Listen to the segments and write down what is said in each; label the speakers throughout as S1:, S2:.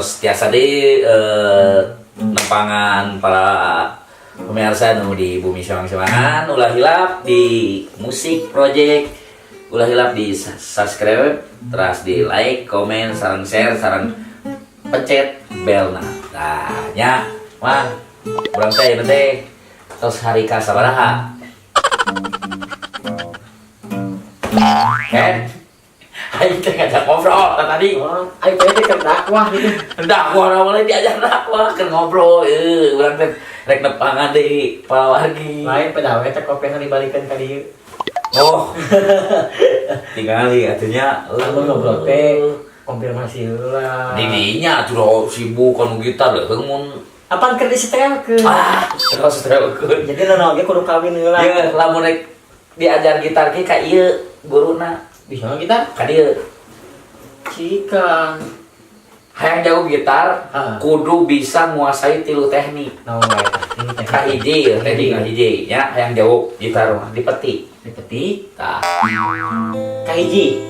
S1: tos tiasa deh nempangan para pemirsa nu di Bumi Semang-Semangan ulah hilap di musik project ulah hilap di subscribe terus di like komen sarang share sarang pencet belna nah nya mah urang teh nanti tos hari ka sabaraha kan aing teh ngajak ngobrol tadi
S2: Aing teh keur dakwah gitu.
S1: dakwah awalnya diajar dakwah keur ngobrol urang teh rek nepangan deui palawargi
S2: Lain pedawe teh kopi yang dibalikeun ka dieu.
S1: oh tinggali atunya
S2: Lamun ngobrol teh konfirmasi heula.
S1: didinya atuh sibuk anu gitar leuheung mun
S2: Apaan keur disetelkeun?
S1: terus tereukeun
S2: Jadi naon ge kudu kawin heula.
S1: ieu lamun rek diajar gitar ge ka ieu guruna
S2: Bisa kita?
S1: ka dieu
S2: Cika.
S1: hayang jago gitar
S2: Heeh.
S1: kudu bisa nguasai tilu teknik
S2: Naon wae tah? Ini teh.
S1: ka hiji tadi ka hiji nya hayang jago gitar mah dipeti
S2: Dipetik.
S1: tah
S2: Ka hiji.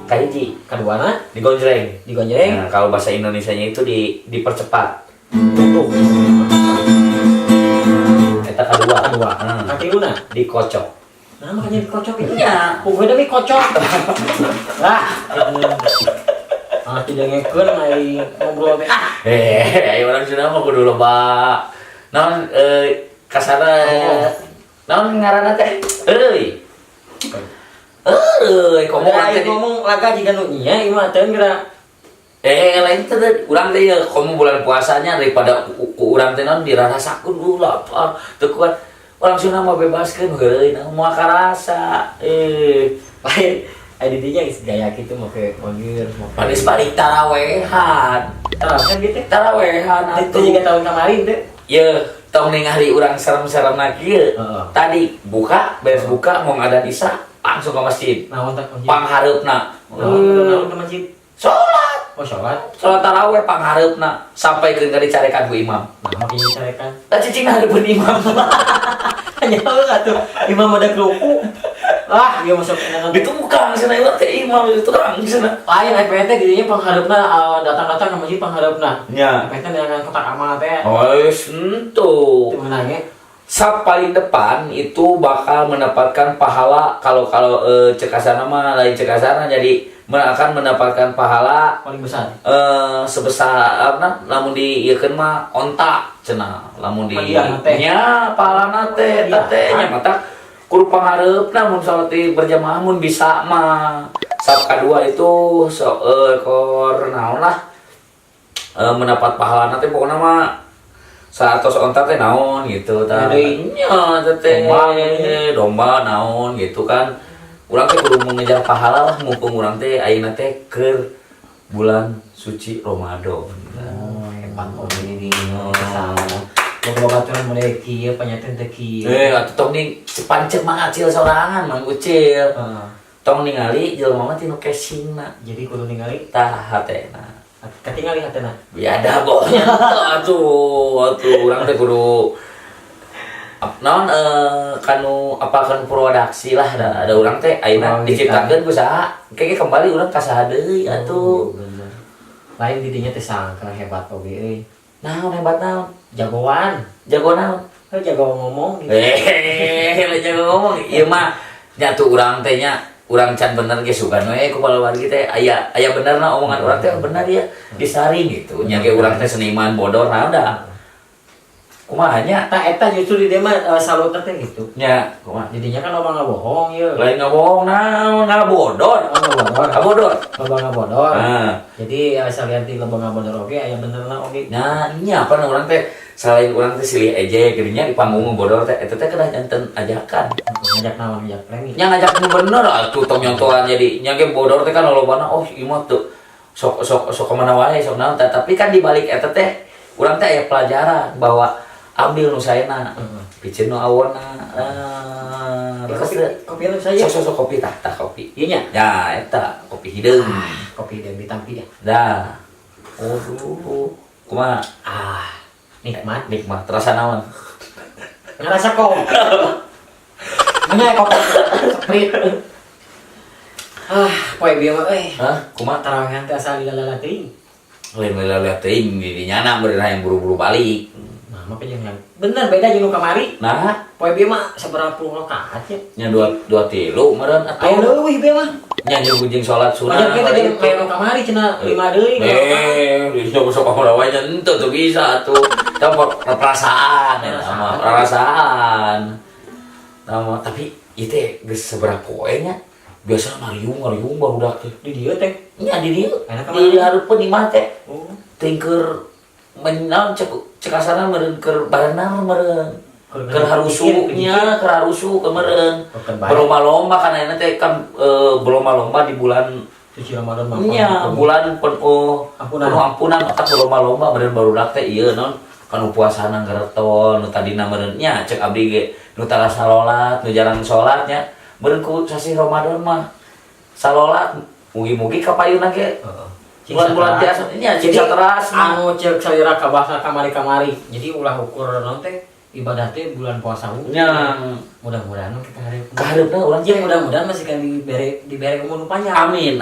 S1: ka hiji
S2: Kaduana
S1: digonjreng
S2: digonjreng.
S1: nah, kalau bahasa Indonesianya itu dipercepat
S2: Tuh.
S1: eta kedua
S2: Kadua. Katiluna.
S1: dikocok
S2: Nah makanya dikocok itu.
S1: Iya.
S2: Pokoknya demi kocok. Lah. Tidak ngekeun ai ngobrol teh.
S1: ayo orang Sunda mah kudu loba naon kasara naon ngaranna teh euy komo
S2: Aing ngomong laga jiga nu nya ieu mah teu geura.
S1: lain teh urang teh komo bulan puasanya daripada urang teh naon dirasakeun lapar teu kuat orang Sunda mah bebaskeun heueuy naon moal karasa
S2: Lain ai didinya geus gaya kitu make mobil make.
S1: panis balik tarawehan
S2: Kan gitu.
S1: tarawehan
S2: Itu juga tahun kemarin teh.
S1: ye tong ningali urang serem-serem lagi
S2: Heeh.
S1: tadi buka beres buka mau ngadan isya langsung ke masjid
S2: Naon tah masjid?
S1: panghareupna
S2: Naon ke masjid?
S1: sholat
S2: Oh sholat.
S1: sholat taraweh panghareupna sampai ke dicarekan ku imam
S2: Nah makin dicarekan.
S1: da cicing hareupeun imam
S2: Hanya atuh imam ada keruku. Ah, dia masuk enang.
S1: itu bukan sana ieu teh imam itu terang sana
S2: Lain EPT didinya panghareupna datang-datang ke masjid panghareupna.
S1: nya
S2: EPT dengan kotak amal teh.
S1: wes ento
S2: Itu menangnya.
S1: sab paling depan itu bakal mendapatkan pahala kalau cekasana mah lain cekasana jadi akan mendapatkan pahala
S2: Paling besar.
S1: sebesar apa lamun dieukeun mah onta cenah lamun di
S2: Hadiahna teh.
S1: nya pahalana teh
S2: Hadiah.
S1: teh nya mata kudu panghareupna mun salat di berjamaah mun bisa mah sab kadua itu ekor naon lah mendapat pahalana teh pokona mah satos onta teh naon gitu tah
S2: Jadi,
S1: nya teh
S2: domba.
S1: domba naon gitu kan urang teh kudu mengejar pahala lah mumpung urang teh ayeuna teh keur bulan suci Ramadan.
S2: Hebat kok ini. Boga baturan mulai kieu panyaten teh kieu.
S1: Atuh tong ning pancet mah acil sorangan mang ucil. Tong ningali jelema mah tinu casingna.
S2: Jadi kudu ningali
S1: Tah hatena.
S2: katingali hatena.
S1: Biada bohnya atuh urang teh kudu naon kanu apalkan produksi lah ada urang teh ayeuna diciptakeun ku saha kayaknya kembali urang ka saha deui atuh.
S2: Bener. Lain didinya teh sangka hebat oge euy.
S1: Naon hebat naon?
S2: Jagoan.
S1: Jago naon?
S2: Heuh jago ngomong gitu.
S1: Jago ngomong. Ieu mah nya tuh urang teh nya urang can bener ge sugan we ku palawargi teh aya benerna omongan urang teh bener ya disaring gitu. Nya ge urang teh seniman bodor naon da. Kumaha nya?
S2: Tah eta justru di dia mah salut teh gitu.
S1: Nya kumaha?
S2: Jadinya kan loba ngabohong ieu.
S1: Lain ngabohong naon ngabodor. Ngabodor.
S2: Loba ngabodor.
S1: Nah,
S2: Jadi salian ti loba ngabodor oge aya benerna oge.
S1: nah nya apa urang teh selain urang teh silih ejek geunya di panggung bodor teh eta teh kedah janten ajakan.
S2: Ngajak naon ngajak premi.
S1: Nya ngajak nu bener atuh tong nyontohan jadi nya ge bodor teh kan lolobana oh ieu mah tuh sok kemana wae sok naon tapi kan di balik eta teh urang teh aya pelajaran bahwa ambil nu saena picin nu aweuna
S2: Kopi anu saya.
S1: sok kopi tah kopi
S2: Ieu nya.
S1: ya eta kopi hideung
S2: Kopi dan ditampi ya.
S1: dah aduh kumaha
S2: Nikmat.
S1: nikmat terasa naon
S2: Ngerasa kok. Mana kopi sprit. Poe bieu mah euy.
S1: hah kumaha
S2: Tarawehan teh asal dilalala teuing.
S1: lain lihat teuing di nyana berenang yang buru-buru balik.
S2: Nah, makanya yang bener beda jeung nu kamari.
S1: Nah,
S2: Poe bieu mah saberapa puluh rakaat ya.
S1: nya dua tilu meureun
S2: Aya
S1: atuh.
S2: leuwih bieu mah.
S1: Nya jeung jeung salat sunat.
S2: Banyak kita jeung kayak nu kamari cenah 5 deui.
S1: Di coba sok pamulawanya henteu tuh bisa tuh. Perasaan ya sama perasaan. Nama tapi ieu teh geus sabaraha poe nya. Biasa ngariung barudak teh.
S2: Di dieu teh.
S1: Nya di dieu.
S2: Enak
S1: Di hareupeun imah teh.
S2: Oh.
S1: Teh keur menaon cek asana meureun keur barenang meureun. Keur harusunya, keur harusu keur meureun. Berlomba-lomba kana eta teh kan berlomba-lomba di bulan
S2: suci Ramadan mah.
S1: nya bulan penuh ampunan eta berlomba-lomba meureun barudak teh ieu naon kanu puasana ngeureton nu tadina meureun nya cek abdi ge nu tara salolat nu jarang salat nya meureun ku sasi Ramadan mah salolat mugi-mugi ka payuna ge bulan-bulan biasa nya cing sateras
S2: anu cek salira ka bahasa kamari-kamari. Jadi ulah ukur naon teh ibadah teh bulan puasa unggul.
S1: nya
S2: Mudah-mudahan kita hareup.
S1: kaharepna urang
S2: Jeung mudah-mudahan masih kan dibere umur nu panjang.
S1: amin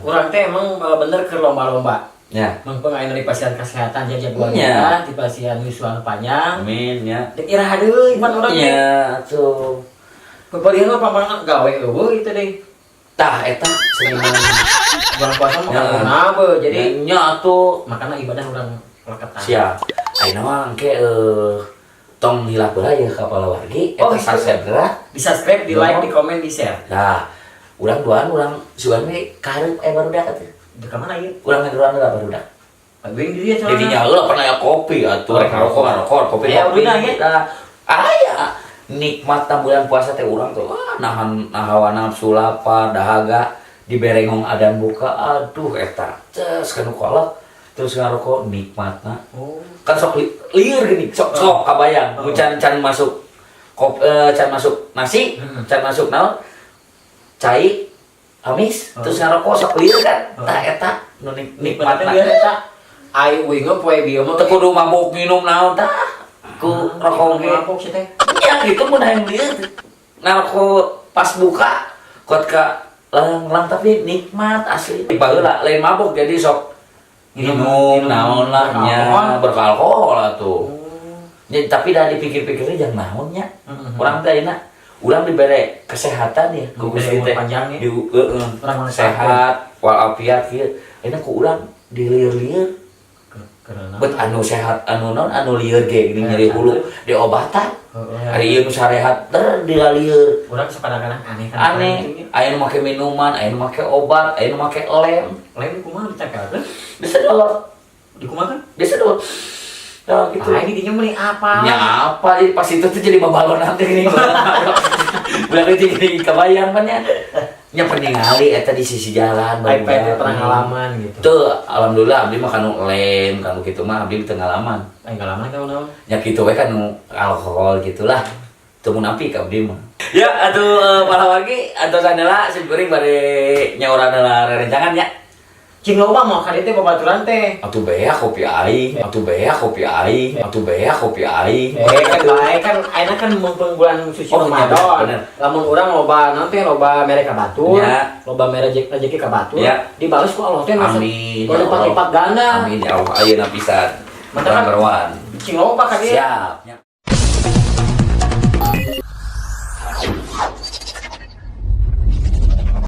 S2: Urang teh emang bener keur lomba-lomba.
S1: nya
S2: Mumpung aya dari pasien kesehatan jaga keluarga,
S1: Nya.
S2: di pasien yuswa panjang.
S1: amin nya
S2: Dek iraha deui iman urang teh.
S1: nya tuh
S2: Pepalihan mah pamang gawe eueuh itu deh.
S1: tah eta seniman
S2: Bulan puasa mah
S1: Ya.
S2: kana beul. Jadi
S1: nya tuh
S2: makana ibadah urang leketan.
S1: siap ayeuna mah engke tong hilap heula ya ka palawargi
S2: Oh,
S1: eta
S2: gitu.
S1: subscribe
S2: Di subscribe, di like, di komen, di share.
S1: nah urang duaan urang sugan we karep barudak atuh
S2: Di mana ieu?
S1: urang ngeduaan heula barudak
S2: Bing di dieu
S1: jadi nya heula pernah ya kopi atuh rek ngarokok kopi
S2: Ya,
S1: kopi
S2: udah, ya.
S1: nah aya nikmatna bulan puasa teh urang tuh nahan hawa nafsu lapar dahaga diberengong adan buka aduh eta ces kanu kolot terus ngarokok nikmatna
S2: Oh.
S1: kan sok lieur gini sok kabayang
S2: Oh.
S1: can masuk can masuk nasi can masuk naon cai amis terus ngarokok sok lieur kan tah eta nu nikmatna
S2: Biar eta ai uing poe bieu mah
S1: teu kudu mabuk minum naon tah ku rokok ge
S2: mabuk sih teh.
S1: ya gitu mun hayang lieur ngarokok pas buka kuat ka lang tapi nikmat asli baheula lain mabuk jadi sok minum naon lah nya beralkohol atuh. Ya, tapi dah dipikir-pikirnya jangan naonnya. Urang teh ayeuna urang dibere kesehatan ya, ku Gusti teh. Di sehat walafiat kieu. Ayeuna ku urang dilieur-lieur. Bet anu sehat anu naon anu lieur ge gini nyeri hulu diobatan. Ari ieu nu sarehat ter dilalieur.
S2: Urang sapadang-kadang aneh kan.
S1: Aneh, aya nu make minuman, aya nu make obat, aya nu make lem.
S2: Lem kumaha dicakelkeun?
S1: Disedot.
S2: Di kumaha kan?
S1: Disedot. Ya gitu.
S2: Ah, ini dinya meni apa?
S1: Ya apa jadi pas itu tuh jadi babalon nanti gini. Berarti gini kebayang kan ya. Nya peningali eta di sisi jalan
S2: Baik teh pernah ngalaman gitu.
S1: Tuh alhamdulillah abdi mah kanu lem kanu kitu mah abdi teu ngalaman.
S2: Ai ngalaman ka naon?
S1: Nya kitu we kan nu alkohol gitulah. Teu mun api ka abdi mah. Ya atuh palawargi atuh sanela simkuring bari nyaurana rerencangan ya.
S2: Cing loba mah ka dieu teh babaturan teh.
S1: Atuh beak kopi aing, atuh beak kopi aing, atuh beak kopi aing.
S2: Kan bae kan ayeuna kan mumpung bulan suci
S1: Oh, iya,
S2: Ramadan.
S1: bener.
S2: Lamun urang loba naon teh loba mere ka batur,
S1: Ya.
S2: loba mere rezeki ka batur.
S1: Ya.
S2: Dibales ku Allah teh
S1: Amin.
S2: berlipat-lipat ganda.
S1: Amin ya Allah ayeuna pisan.
S2: Mantap, kan?
S1: Berwan.
S2: Cing loba ka dieu.
S1: Siap.